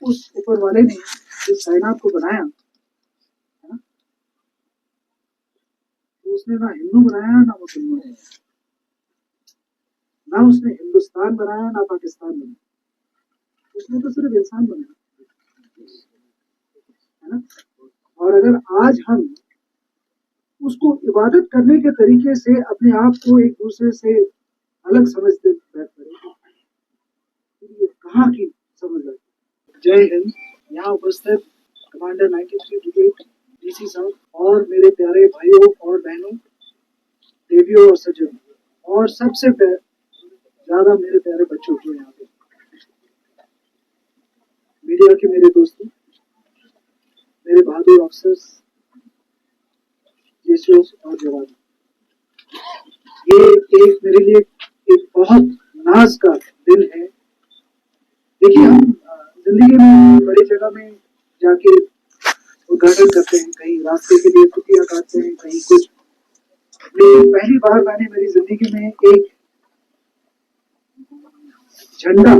उस ऊपर वाले ने इस कायनात को बनाया, है ना, तो उसने ना हिंदू बनाया ना मुसलमान, ना उसने हिंदुस्तान बनाया ना पाकिस्तान बनाया, उसने तो सिर्फ इंसान बनाया, है ना। और अगर आज हम उसको इबादत करने के तरीके से अपने आप को एक दूसरे से अलग समझते बैठ करें, तो ये कहाँ की समझ है। जय हिंद। यहाँ उपस्थित कमांडर 93 ब्रिगेड डीसी साहब और मेरे प्यारे भाइयों और बहनों, देवियों और सज्जनों, और सबसे ज्यादा मेरे प्यारे बच्चों जो यहाँ पे मीडिया के मेरे दोस्तों, मेरे बहादुर अफसर्स, जेसीओस और जवान, ये एक मेरे लिए एक बहुत नाज का दिन है। देखिए, हम जिंदगी में बड़ी जगह में जाके उद्घाटन करते हैं, कहीं रास्ते के लिए छुट्टियां काटते हैं, कहीं कुछ, लेकिन पहली बार मैंने मेरी जिंदगी में एक झंडा,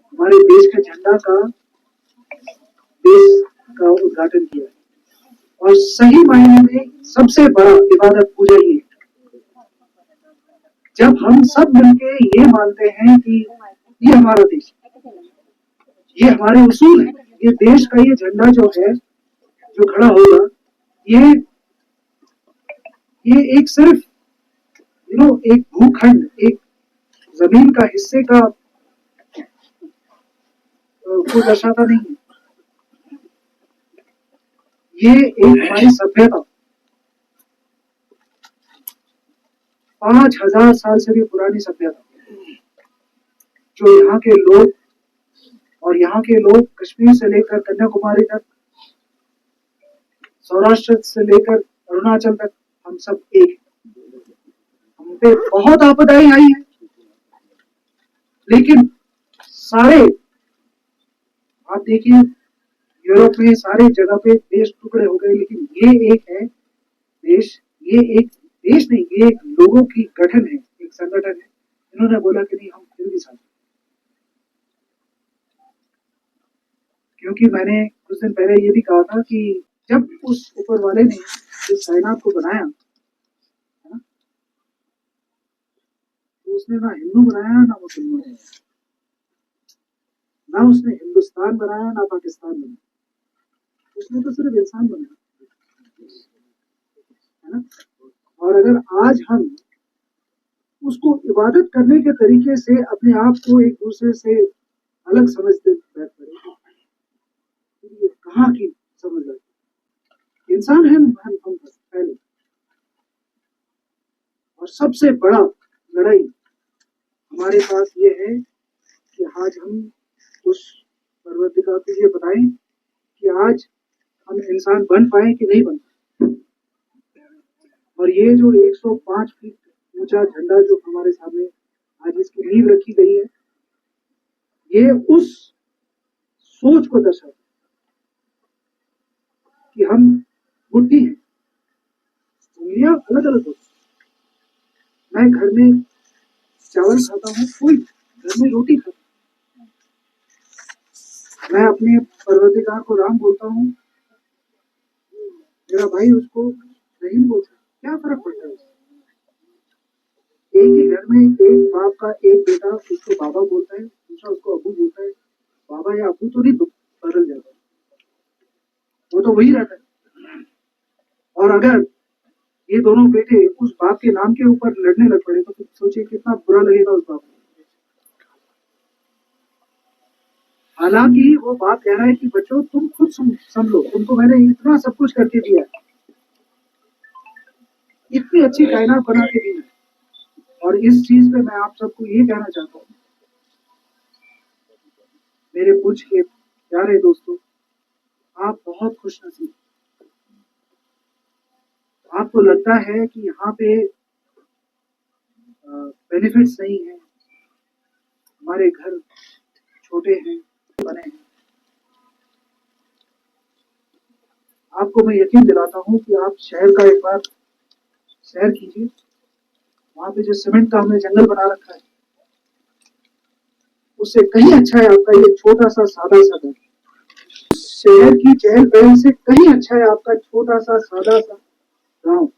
हमारे देश के झंडा का, देश का उद्घाटन किया है। और सही मायने में सबसे बड़ा इबादत पूजा ये है, जब हम सब मिलके ये मानते हैं कि ये हमारा देश, ये हमारे उसूल है, ये देश का ये झंडा जो है, जो खड़ा होगा, ये एक सिर्फ एक भूखंड, एक जमीन का हिस्से का को दर्शाता नहीं है, ये एक हमारी सभ्यता, 5000 साल से भी पुरानी सभ्यता, जो यहाँ के लोग, और यहाँ के लोग कश्मीर से लेकर कन्याकुमारी तक, सौराष्ट्र से लेकर अरुणाचल तक, हम सब एक हैं। हम पे बहुत आपदाएं आई हैं, लेकिन सारे, आप देखिए यूरोप में सारे जगह पे देश टुकड़े हो गए, लेकिन ये एक है देश, ये एक देश नहीं, ये एक लोगों की गठन है, एक संगठन है। इन्होंने बोला कि नहीं, हम फिर भी साथ, क्योंकि मैंने कुछ दिन पहले ये भी कहा था कि जब उस ऊपर वाले ने इस कायनात को बनाया, है ना, तो उसने ना हिंदू बनाया ना मुसलमान, ना उसने हिंदुस्तान बनाया ना पाकिस्तान बनाया, उसने तो सिर्फ इंसान बनाया, है ना। और अगर आज हम उसको इबादत करने के तरीके से अपने आप को एक दूसरे से अलग समझते बैठ करें, तो ये कहाँ की समझ है। इंसान है हम पहले, और सबसे बड़ा लड़ाई हमारे पास ये है कि आज हम उस परवरदिगार को ये बताएं कि आज हम इंसान बन पाए कि नहीं बन पाए। और ये जो 105 फीट ऊंचा झंडा जो हमारे सामने आज इसकी नींव रखी गई है, ये उस सोच को दर्शाता है कि हम बुद्धि हैं, उंगलियां अलग अलग होती। मैं घर में चावल खाता हूँ, कोई घर में रोटी खाता हूँ, मैं अपने परवरदिगार को राम बोलता हूँ, मेरा भाई उसको रहीम बोलता है, क्या फर्क पड़ता है। एक ही घर में एक बाप का एक बेटा उसको बाबा बोलता है, दूसरा उसको अबू बोलता है। बाबा या अबू तो नहीं बदल जाता, वो तो वही रहता है। और अगर ये दोनों बेटे उस बाप के नाम के ऊपर लड़ने लग पड़े, तो फिर सोचिए कितना बुरा लगेगा उस बाप को। हालांकि वो बाप कह रहा है कि बच्चों तुम खुद संभलो, तुमको मैंने इतना सब कुछ करके दिया, इतनी अच्छी कायनात बना के दी। और इस चीज पे मैं आप सबको ये कहना चाहता हूँ, मेरे पूछ के प्यारे दोस्तों, आप बहुत खुशनसीब। आपको लगता है कि यहाँ पे बेनिफिट्स नहीं है, हमारे घर छोटे हैं, बने हैं। आपको मैं यकीन दिलाता हूँ कि आप शहर का एक बार सैर कीजिए, वहां पे जो सीमेंट का हमने जंगल बना रखा है, उससे कहीं अच्छा है आपका ये छोटा सा सादा सा घर। शहर की चहल पहल से कहीं अच्छा है आपका छोटा सा सादा सा गांव,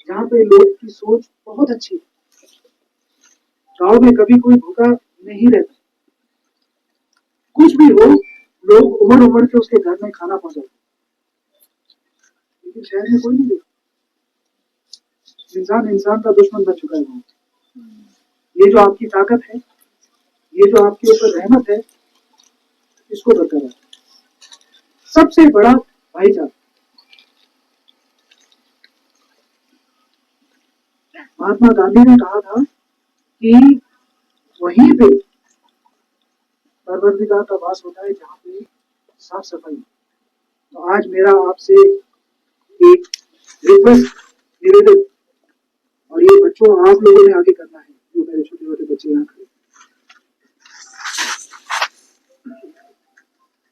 जहाँ पे लोग की सोच बहुत अच्छी है। गांव में कभी कोई भूखा नहीं रहता, कुछ भी हो लोग उमड़ उमड़ के उसके घर में खाना पहुंचाते, लेकिन शहर में कोई नहीं देखता। इंसान इंसान का दुश्मन बन चुका है वहां। ये जो आपकी ताकत है, ये जो आपके ऊपर रहमत है, इसको बरकरार सबसे बड़ा भाईचारा। महात्मा गांधी ने कहा था कि वहीं पे परवरदिगार का वास होता है जहाँ पे साफ सफाई। तो आज मेरा आपसे एक रिक्वेस्ट, निवेदन, और ये बच्चों आप लोगों ने आगे करना है, जो मेरे छोटे छोटे बच्चे यहाँ खड़े,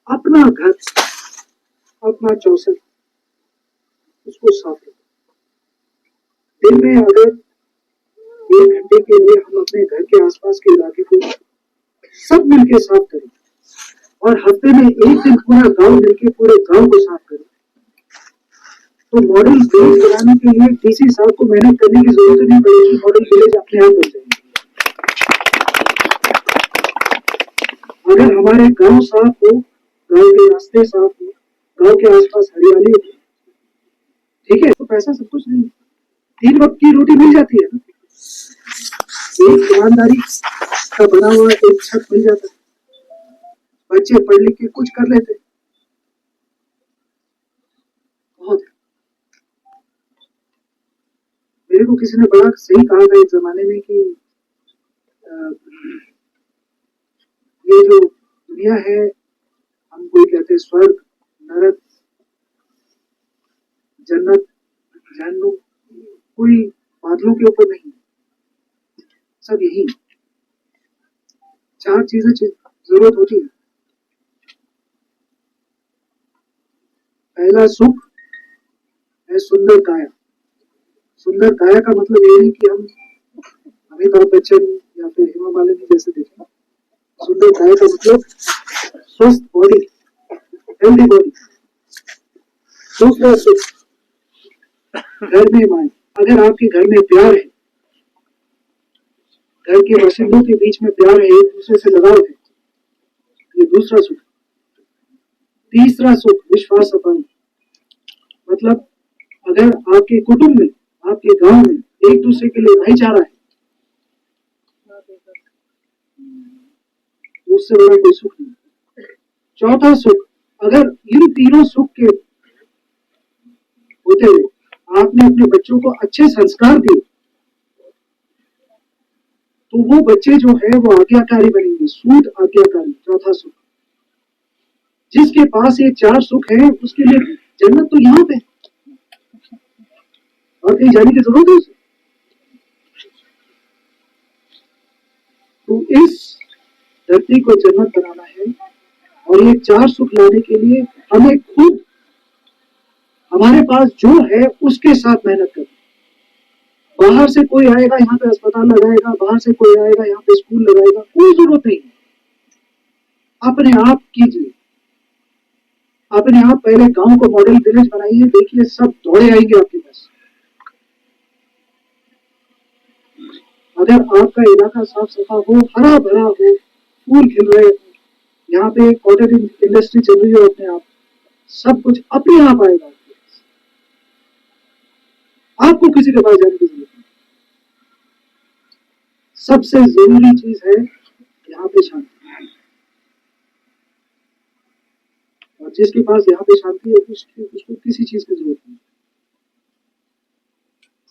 अपना घर, अपना चौसर, उसको साफ रखो। दिन में अगर 1 घंटे के लिए हम अपने घर के आसपास के इलाके को सब मिलके साफ करें, और हफ्ते में 1 दिन पूरा गांव मिलके पूरे गांव को साफ करें, तो मॉडल विलेज बनाने के लिए डीसी साहब को मेहनत करने की जरूरत नहीं पड़ेगी, मॉडल विलेज अपने आप बन जाएंगे। अगर हमारे गांव साफ हो, गांव के रास्ते साफ हो, गांव के आसपास हरियाली हो, ठीक है, तो पैसा सब कुछ नहीं, 3 वक्त की रोटी मिल जाती है ना, एक ईमानदारी का बना हुआ एक छत मिल जाता है, बच्चे पढ़ लिख के कुछ कर लेते, बहुत। मेरे को किसी ने बड़ा सही कहा था एक जमाने में कि ये जो दुनिया है, हम कोई कहते हैं स्वर्ग, नरक, जन्नत, जहन्नुम, कोई बादलों के ऊपर नहीं, सब यही 4 चीजें जरूरत होती है। पहला सुख है सुंदर काया। सुंदर काया का मतलब ये नहीं कि हम अमिताभ बच्चन या फिर हेमा मालिनी जैसे देखें। सुंदर काया का मतलब स्वस्थ बॉडी, हेल्दी बॉडी। दूसरा सुख घर में माए। अगर आपके घर में प्यार है, घर के बाशिंदों के बीच में प्यार है, एक दूसरे से लगाव है, ये दूसरा सुख। तीसरा सुख विश्वास अपान, मतलब अगर आपके कुटुंब में, आपके गांव में एक दूसरे के लिए भाईचारा है, उससे बड़ा कोई सुख नहीं। चौथा सुख, अगर इन तीनों सुख के होते हुए आपने अपने बच्चों को अच्छे संस्कार दिए, तो वो बच्चे जो है वो आज्ञाकारी बनेंगे, सूद आज्ञाकारी। चौथा सुख, जिसके पास ये 4 सुख है उसके लिए जन्नत तो यहाँ पे, और कहीं जाने की जरूरत है उसे। तो इस धरती को जन्नत बनाना है, और ये 4 सुख लाने के लिए हमें खुद हमारे पास जो है उसके साथ मेहनत करनी। बाहर से कोई आएगा यहाँ पे अस्पताल लगाएगा, बाहर से कोई आएगा यहाँ पे स्कूल लगाएगा, कोई जरूरत नहीं। अपने आप कीजिए, अपने आप पहले गांव को मॉडल विलेज बनाइए, देखिए सब दौड़े आएंगे आपके पास। अगर आपका इलाका साफ सफा हो, हरा भरा हो, फूल खिल रहे हो, यहाँ पे कॉटन इंडस्ट्री चल रही हो, अपने आप सब कुछ अपने आप आएगा, आपको किसी के पास जाने की जरूरत नहीं। सबसे जरूरी चीज है यहाँ पे शांति, और जिसके पास यहाँ पे शांति है उसको किसी चीज की जरूरत नहीं।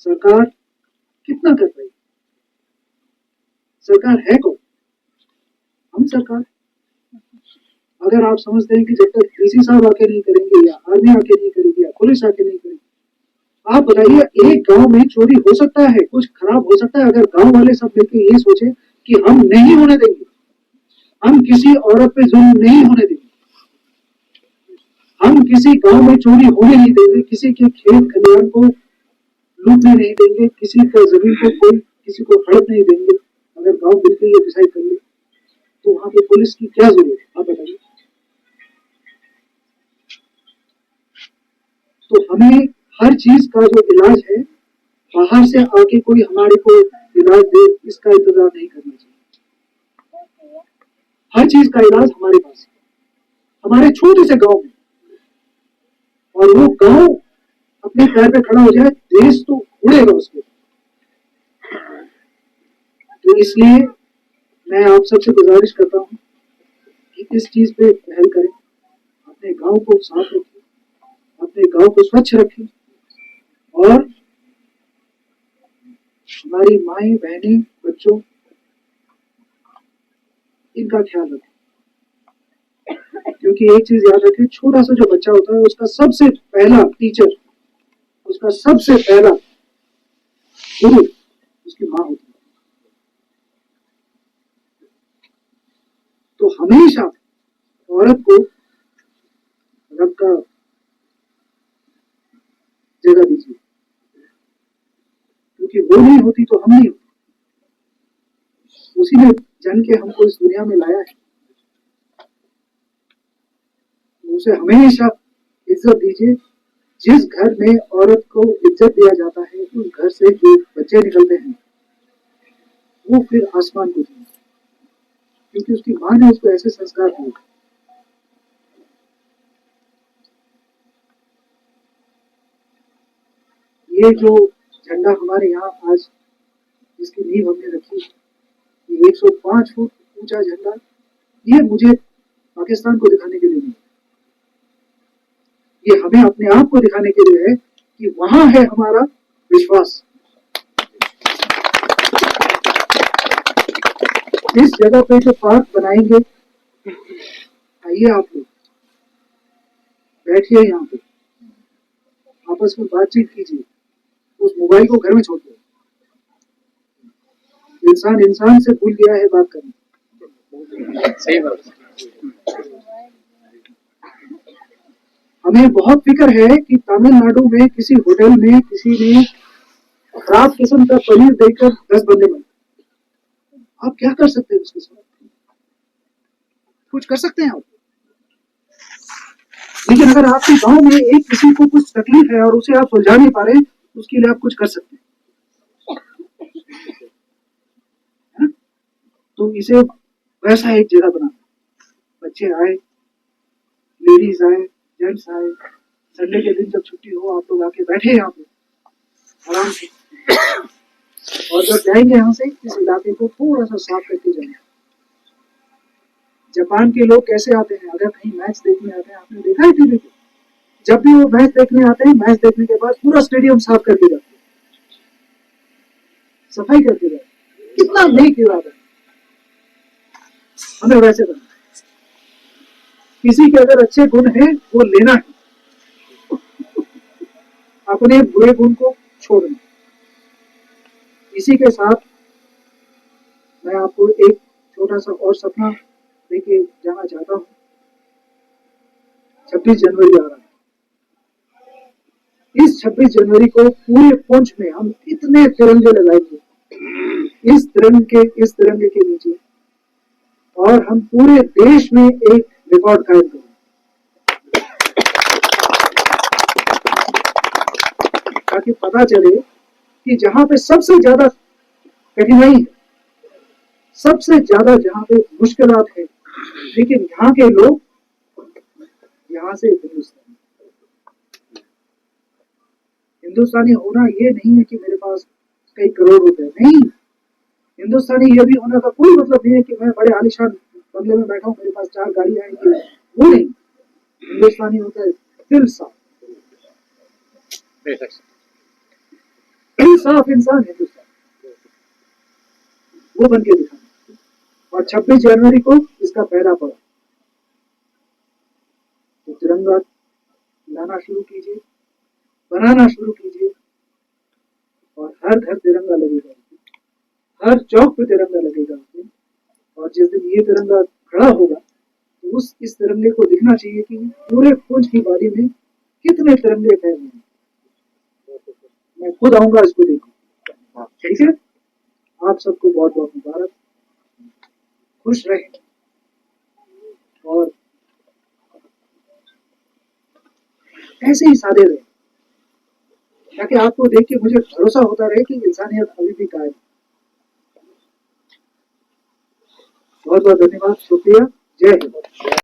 सरकार कितना कर रही है? सरकार है कौन? हम सरकार। अगर आप समझते हैं कि जब तक डीसी साहब आके नहीं करेंगे, या आर्मी आके नहीं करेगी, या पुलिस आके नहीं करेगी, आप बताइए एक गांव में चोरी हो सकता है, कुछ खराब हो सकता है, अगर गांव वाले सब मिलकर ये सोचे कि हम नहीं होने देंगे, हम किसी औरत पे जुल्म नहीं होने देंगे, हम किसी गांव में चोरी होने नहीं देंगे, किसी के खेत खलिहान को लूटने नहीं देंगे, किसी का जमीन को कोई किसी को हड़प नहीं देंगे, अगर गांव मिलकर ये डिसाइड कर ले, तो वहां पे पुलिस की क्या जरूरत है, आप बताइए। तो हमें हर चीज का जो इलाज है, बाहर से आके कोई हमारे को इलाज दे, इसका इंतजार नहीं करना चाहिए। हर चीज का इलाज हमारे पास है, हमारे छोटे से गांव में, और वो गांव अपने पैर पे खड़ा हो जाए, देश तो उड़ेगा उसके। तो इसलिए मैं आप सबसे गुजारिश करता हूँ कि इस चीज पे पहल करें, अपने गांव को साफ रखें, अपने गांव को स्वच्छ रखें, और हमारी माएं, बहनें, बच्चों, इनका ख्याल रखें। क्योंकि एक चीज याद रखें, छोटा सा जो बच्चा होता है, उसका सबसे पहला टीचर, उसका सबसे पहला गुरु उसकी माँ होती है। तो हमेशा औरत को रब का जगह दीजिए, क्योंकि वो नहीं होती तो हम नहीं होते। उसी ने जन के हमको इस दुनिया में लाया है, उसे हमेशा इज्जत दीजिए। जिस घर में औरत को इज्जत दिया जाता है, उस घर से जो बच्चे निकलते हैं वो फिर आसमान को जाते हैं, क्योंकि उसकी माँ ने उसको ऐसे संस्कार दिए। ये जो झंडा हमारे यहाँ आज जिसकी नींव हमने रखी, ये 105 फुट ऊंचा झंडा, ये मुझे पाकिस्तान को दिखाने के लिए नहीं, ये हमें अपने आप को दिखाने के लिए है कि वहां है हमारा विश्वास। इस जगह पे जो पार्क बनाएंगे, आइए आप लोग बैठिए, यहाँ पे आपस में बातचीत कीजिए, उस मोबाइल को घर में छोड़ दो। इंसान इंसान से भूल गया है बात करना। सही बात। हमें बहुत फिक्र है कि तमिलनाडु में किसी होटल में किसी ने खराब किस्म का पनीर देकर 10 बंदे बने। आप क्या कर सकते हैं उसके साथ? कुछ कर सकते हैं आप? लेकिन अगर आपके गांव में एक किसी को कुछ तकलीफ है और उसे आप सुलझा नहीं पा रहे, उसके लिए आप कुछ कर सकते हैं। तो इसे वैसा एक जगह बना, बच्चे आए, लेडीज आए, जेंट्स आए, संडे के दिन जब छुट्टी हो, आप लोग आके बैठे यहाँ पे आराम से, और जब जाएंगे यहाँ से, इस इलाके को थोड़ा सा साफ करके जाएंगे। जापान के लोग कैसे आते हैं, अगर कहीं मैच देखने आते हैं, आपने देखा है टीवी पे, जब भी वो मैच देखने आते हैं, मैच देखने के बाद पूरा स्टेडियम साफ करके जाते हैं, सफाई करके जाते हैं। कितना नेक इरादा है। हमें वैसे करना, किसी के अगर अच्छे गुण है वो लेना है, अपने बुरे गुण को छोड़ना। इसी के साथ मैं आपको एक छोटा सा और सपना लेके जाना चाहता हूँ। 26 जनवरी आ रहा है। इस 26 जनवरी को पूरे पुंछ में हम इतने तिरंगे लगाएंगे, इस तिरंगे के नीचे, और हम पूरे देश में एक रिकॉर्ड कायम करेंगे, ताकि पता चले कि जहां पे सबसे ज्यादा कठिनाई है, सबसे ज्यादा जहां पे मुश्किलात है, लेकिन यहाँ के लोग यहाँ से हिंदुस्तानी होना ये नहीं है कि मेरे पास कई करोड़ रुपए, नहीं। हिंदुस्तानी ये भी होना का कोई मतलब नहीं है कि मैं बड़े आलिशान बंगले में बैठा हूँ, मेरे पास 4 गाड़ियां हैं, वो नहीं। हिंदुस्तानी होता है दिल साफ, दिल साफ इंसान हिंदुस्तान, वो बन के दिखाना। और 26 जनवरी को इसका पहला पड़ा, तो तिरंगा लाना शुरू कीजिए, बनाना शुरू कीजिए, और हर घर तिरंगा लगेगा, हर चौक पे तिरंगा लगेगा। और जिस दिन ये तिरंगा खड़ा होगा, तो इस तिरंगे को दिखना चाहिए कि पूरे पुंछ की वादी में कितने तिरंगे फैले हैं। मैं खुद आऊंगा इसको देखूं, ठीक है। आप सबको बहुत बहुत मुबारक, खुश रहें। और ऐसे ही सादे रहे, ताकि आपको देख के मुझे भरोसा होता रहे कि इंसानियत अभी भी कायम है। बहुत बहुत धन्यवाद, शुक्रिया, जय हिंद।